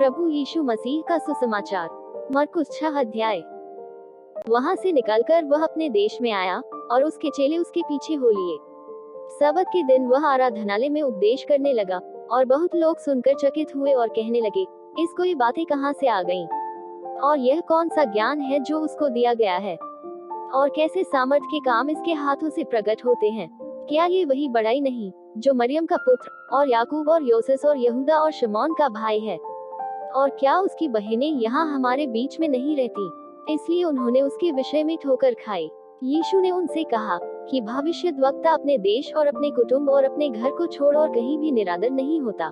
प्रभु यीशु मसीह का सुसमाचार। मरकुस 6 अध्याय। वहां से निकलकर वह अपने देश में आया और उसके चेले उसके पीछे हो लिए। सबत के दिन वह आराधनालय में उपदेश करने लगा और बहुत लोग सुनकर चकित हुए और कहने लगे, इसको ये बातें कहां से आ गईं? और यह कौन सा ज्ञान है जो उसको दिया गया है? और कैसे सामर्थ के काम इसके हाथों से प्रकट होते हैं? क्या ये वही बड़ाई नहीं जो मरियम का पुत्र और याकूब और योसेस और यहूदा और शमौन का भाई है? और क्या उसकी बहनें यहाँ हमारे बीच में नहीं रहती? इसलिए उन्होंने उसके विषय में ठोकर खाई। यीशु ने उनसे कहा कि भविष्यद्वक्ता अपने देश और अपने कुटुंब और अपने घर को छोड़ और कहीं भी निरादर नहीं होता।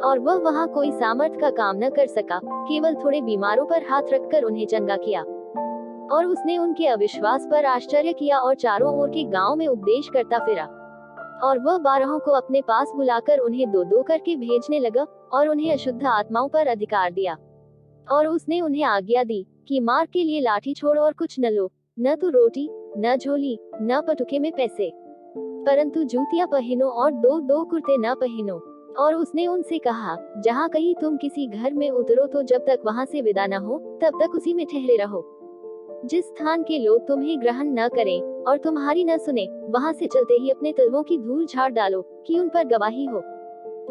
और वह वहाँ कोई सामर्थ का काम न कर सका, केवल थोड़े बीमारों पर हाथ रखकर उन्हें चंगा किया। और उसने उनके अविश्वास पर आश्चर्य किया और चारों ओर के गांव में उपदेश करता फिरा। और वह 12 को अपने पास बुलाकर उन्हें 2-2 करके भेजने लगा और उन्हें अशुद्ध आत्माओं पर अधिकार दिया। और उसने उन्हें आज्ञा दी कि मार्ग के लिए लाठी छोड़ो और कुछ न लो, न तो रोटी, न झोली, न पटुके में पैसे, परंतु जूतियां पहनो और 2-2 कुर्ते न पहनो। और उसने उनसे कहा, जहाँ कहीं तुम किसी घर में उतरो तो जब तक वहाँ से विदा न हो तब तक उसी में ठहरे रहो। जिस स्थान के लोग तुम्हें ग्रहण न करें और तुम्हारी न सुने, वहाँ से चलते ही अपने तलवों की धूल झाड़ डालो कि उन पर गवाही हो।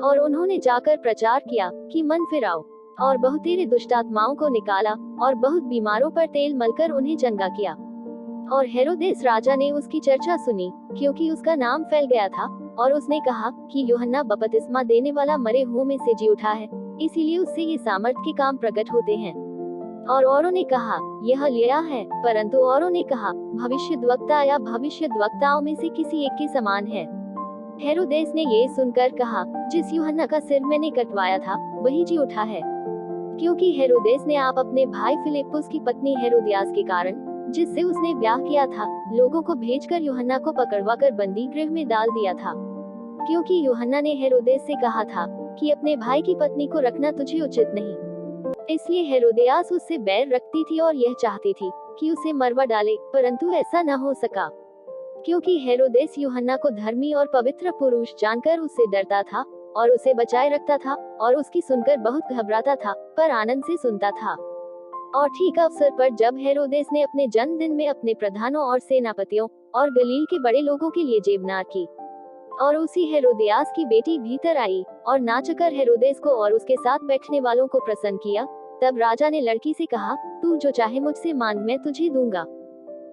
और उन्होंने जाकर प्रचार किया कि मन फिराओ। और बहुतेरे दुष्टात्माओं को निकाला और बहुत बीमारों पर तेल मलकर उन्हें चंगा किया। और हेरोदेस राजा ने उसकी चर्चा सुनी, क्योंकि उसका नाम फैल गया था। और उसने कहा कि यूहन्ना बपतिस्मा देने वाला मरे हुओं में से जी उठा है, इसीलिए उससे ये सामर्थ के काम प्रकट होते हैं। और औरों ने कहा, यह लिया है, परंतु औरों ने कहा, भविष्यद्वक्ता या भविष्यद्वक्ताओं में से किसी एक के समान है। हेरोदेस ने ये सुनकर कहा, जिस यूहन्ना का सिर मैंने कटवाया था वही जी उठा है। क्योंकि हेरोदेस ने आप अपने भाई फिलिप्पुस की पत्नी हेरोदियास के कारण, जिससे उसने ब्याह किया था, लोगों को भेजकर यूहन्ना को पकड़वाकर बंदी गृह में डाल दिया था। क्योंकि यूहन्ना ने हेरोदेस से कहा था कि अपने भाई की पत्नी को रखना तुझे उचित नहीं। इसलिए हेरोदियास उससे बैर रखती थी और यह चाहती थी कि उसे मरवा डाले, परंतु ऐसा न हो सका, क्योंकि हेरोदेस यूहन्ना को धर्मी और पवित्र पुरुष जानकर उससे डरता था और उसे बचाए रखता था और उसकी सुनकर बहुत घबराता था, पर आनंद से सुनता था। और ठीक अवसर पर जब हेरोदेस ने अपने जन्मदिन में अपने प्रधानों और सेनापतियों और गलील के बड़े लोगों के लिए जेबनार की, और उसी हेरोदियास की बेटी भीतर आई और नाचकर हेरोदेस को और उसके साथ बैठने वालों को प्रसन्न किया, तब राजा ने लड़की से कहा, तू जो चाहे मुझसे मांग, मैं तुझे दूंगा।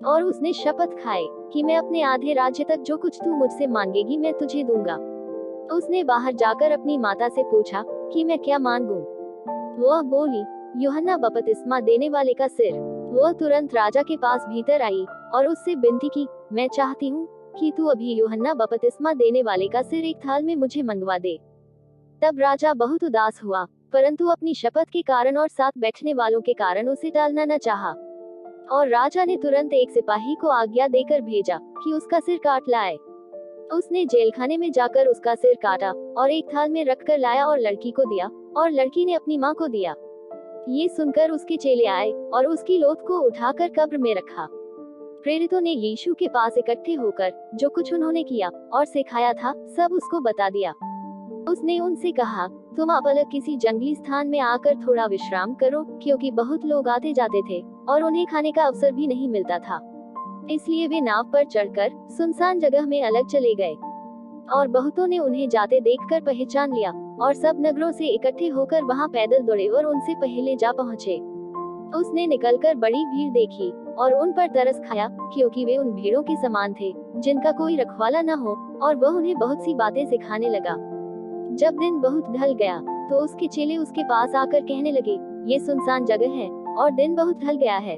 और उसने शपथ खाए कि मैं अपने आधे राज्य तक जो कुछ तू मुझसे मांगेगी मैं तुझे दूंगा। उसने बाहर जाकर अपनी माता से पूछा कि मैं क्या मांगूं? वह बोली, यूहन्ना बपतिस्मा देने वाले का सिर। वह तुरंत राजा के पास भीतर आई और उससे विनती की, मैं चाहती हूँ कि तू अभी यूहन्ना बपतिस्मा देने वाले का सिर एक थाल में मुझे मंगवा दे। तब राजा बहुत उदास हुआ, परंतु अपनी शपथ के कारण और साथ बैठने वालों के कारण उसे टालना न चाहा। और राजा ने तुरंत एक सिपाही को आज्ञा देकर भेजा कि उसका सिर काट लाए। उसने जेलखाने में जाकर उसका सिर काटा और एक थाल में रखकर लाया और लड़की को दिया, और लड़की ने अपनी माँ को दिया। ये सुनकर उसके चेले आए और उसकी लोथ को उठाकर कब्र में रखा। प्रेरितों ने यीशु के पास इकट्ठे होकर जो कुछ उन्होंने किया और सिखाया था सब उसको बता दिया। उसने उनसे कहा, तुम आप अलग किसी जंगली स्थान में आकर थोड़ा विश्राम करो, क्योंकि बहुत लोग आते जाते थे और उन्हें खाने का अवसर भी नहीं मिलता था। इसलिए वे नाव पर चढ़कर सुनसान जगह में अलग चले गए। और बहुतों ने उन्हें जाते देखकर पहचान लिया और सब नगरों से इकट्ठे होकर वहां पैदल दौड़े और उनसे पहले जा पहुँचे। उसने निकलकर बड़ी भीड़ देखी और उन पर तरस खाया, क्योंकि वे उन भेड़ों के समान थे जिनका कोई रखवाला न हो, और वह उन्हें बहुत सी बातें सिखाने लगा। जब दिन बहुत ढल गया तो उसके चेले उसके पास आकर कहने लगे, ये सुनसान जगह है और दिन बहुत ढल गया है,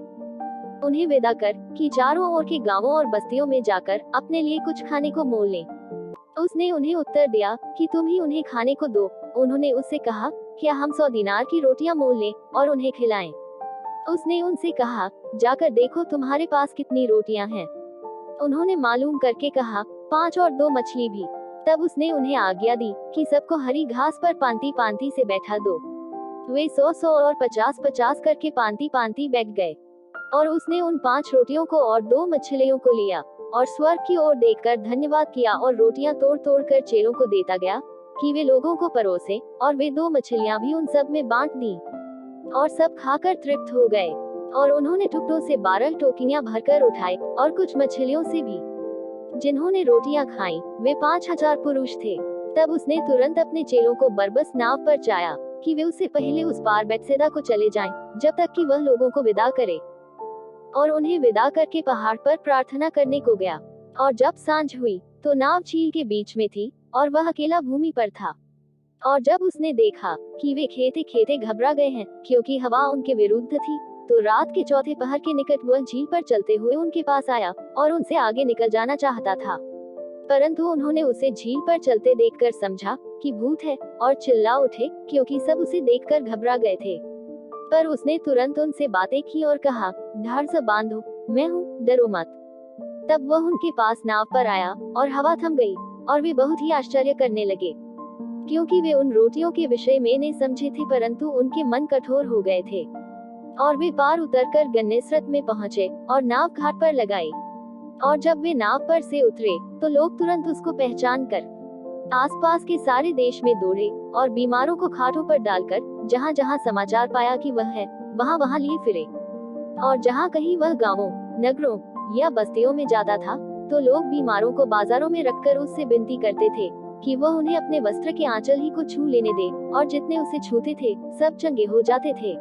उन्हें विदा कर कि चारों ओर के गांवों और बस्तियों में जाकर अपने लिए कुछ खाने को मोल लें। उसने उन्हें उत्तर दिया कि तुम ही उन्हें खाने को दो। उन्होंने उससे कहा, क्या हम 100 दिनार की रोटियां मोल लें और उन्हें खिलाएं? उसने उनसे कहा, जाकर देखो तुम्हारे पास कितनी रोटियां हैं। उन्होंने मालूम करके कहा, 5 और 2 मछली भी। तब उसने उन्हें आज्ञा दी कि सबको हरी घास पर पांति पांति से बैठा दो। वे 100-100 और 50-50 करके पांति पांति बैठ गए। और उसने उन 5 रोटियों को और 2 मछलियों को लिया और स्वर्ग की ओर देखकर धन्यवाद किया और रोटियां तोड़ तोड़ कर चेलों को देता गया कि वे लोगों को परोसे, और वे 2 मछलियां भी उन सब में बांट दी, और सब खाकर तृप्त हो गए। और उन्होंने टुकड़ों से 12 टोकरियां भरकर उठाई, और कुछ मछलियों से भी। जिन्होंने रोटियां खाईं, वे 5000 पुरुष थे। तब उसने तुरंत अपने चेलों को बरबस नाव पर चाया कि वे उससे पहले उस पार बेतसैदा को चले जाएं, जब तक कि वह लोगों को विदा करे। और उन्हें विदा करके पहाड़ पर प्रार्थना करने को गया। और जब सांझ हुई, तो नाव झील के बीच में थी, और वह अकेला भूमि पर था। और जब उसने देखा कि वे खेते खेते घबरा गए हैं, क्योंकि हवा उनके विरुद्ध थी, तो रात के चौथे पहर के निकट वह झील पर चलते हुए उनके पास आया, और उनसे आगे निकल जाना चाहता था। परंतु उन्होंने उसे झील पर चलते देखकर समझा कि भूत है, और चिल्ला उठे, क्योंकि सब उसे देखकर घबरा गए थे। पर उसने तुरंत उनसे बातें की और कहा, ढाल से बांधो, मैं हूँ, डरो मत। तब वह उनके पास नाव पर आया, और हवा थम गई, और वे बहुत ही आश्चर्य करने लगे, क्योंकि वे उन रोटियों के विषय में नहीं समझे थे, परंतु उनके मन कठोर हो गए थे। और वे पार उतरकर गन्नेसरत में पहुंचे, और नाव घाट पर लगाई। और जब वे नाव पर से उतरे, तो लोग तुरंत उसको पहचान कर आसपास के सारे देश में दौड़े, और बीमारों को खाटों पर डालकर जहाँ जहाँ समाचार पाया कि वह है, वहाँ वहाँ लिए फिरे। और जहाँ कहीं वह गांवों, नगरों या बस्तियों में जाता था, तो लोग बीमारों को बाजारों में रखकर उससे विनती करते थे कि वह उन्हें अपने वस्त्र के आंचल ही को छू लेने दे, और जितने उसे छूते थे, सब चंगे हो जाते थे।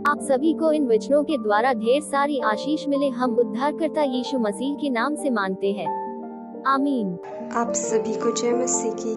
आप सभी को इन वचनों के द्वारा ढेर सारी आशीष मिले। हम उद्धारकर्ता यीशु मसीह के नाम से मांगते हैं, आमीन। आप सभी को जय मसीह की।